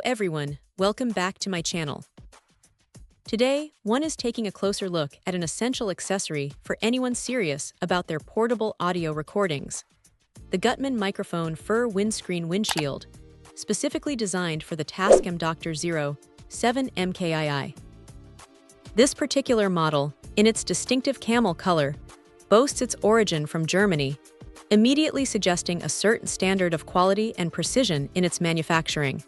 everyone, welcome back to my channel. Today, one is taking a closer look at an essential accessory for anyone serious about their portable audio recordings. The Gutmann Microphone Fur Windscreen Windshield, specifically designed for the Tascam DR-07 MKII. This particular model, in its distinctive camel color, boasts its origin from Germany, immediately suggesting a certain standard of quality and precision in its manufacturing.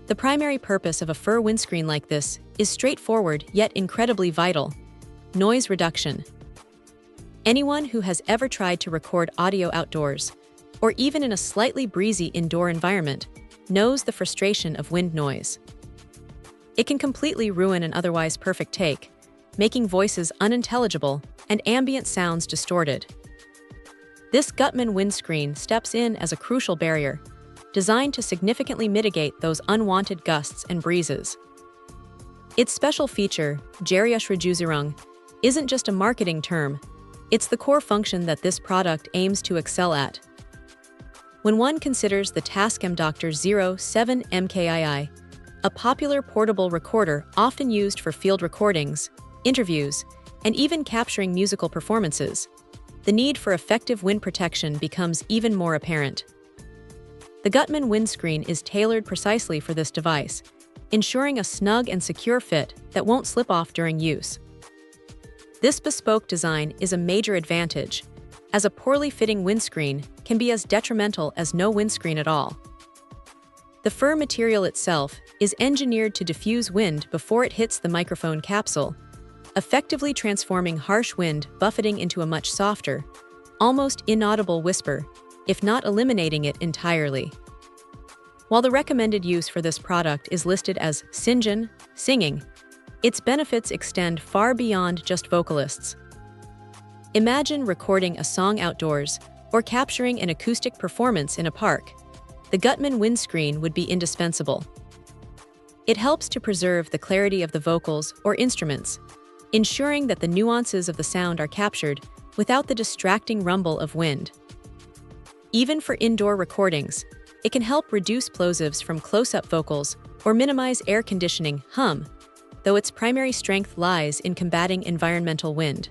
The primary purpose of a fur windscreen like this is straightforward yet incredibly vital: noise reduction. Anyone who has ever tried to record audio outdoors, or even in a slightly breezy indoor environment, knows the frustration of wind noise. It can completely ruin an otherwise perfect take, making voices unintelligible and ambient sounds distorted. This Gutmann windscreen steps in as a crucial barrier, designed to significantly mitigate those unwanted gusts and breezes. Its special feature, DR-07, isn't just a marketing term, it's the core function that this product aims to excel at. When one considers the Tascam DR-07 MKII, a popular portable recorder often used for field recordings, interviews, and even capturing musical performances, the need for effective wind protection becomes even more apparent. The Gutmann windscreen is tailored precisely for this device, ensuring a snug and secure fit that won't slip off during use. This bespoke design is a major advantage, as a poorly fitting windscreen can be as detrimental as no windscreen at all. The fur material itself is engineered to diffuse wind before it hits the microphone capsule, effectively transforming harsh wind buffeting into a much softer, almost inaudible whisper, if not eliminating it entirely. While the recommended use for this product is listed as singing, its benefits extend far beyond just vocalists. Imagine recording a song outdoors or capturing an acoustic performance in a park. The Gutmann windscreen would be indispensable. It helps to preserve the clarity of the vocals or instruments, ensuring that the nuances of the sound are captured without the distracting rumble of wind. Even for indoor recordings, it can help reduce plosives from close-up vocals or minimize air conditioning hum, though its primary strength lies in combating environmental wind.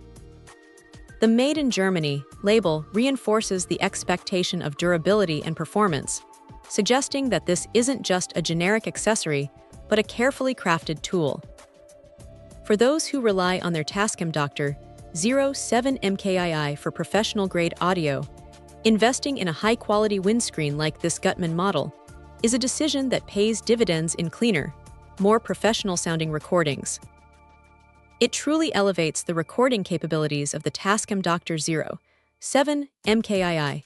The Made in Germany label reinforces the expectation of durability and performance, suggesting that this isn't just a generic accessory, but a carefully crafted tool. For those who rely on their Tascam DR-07 MKII for professional-grade audio, investing in a high-quality windscreen like this Gutmann model is a decision that pays dividends in cleaner, more professional-sounding recordings. It truly elevates the recording capabilities of the Tascam DR-07 MKII,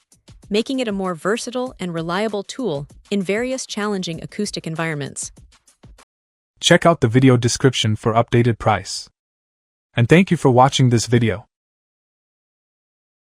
making it a more versatile and reliable tool in various challenging acoustic environments. Check out the video description for updated price. And thank you for watching this video.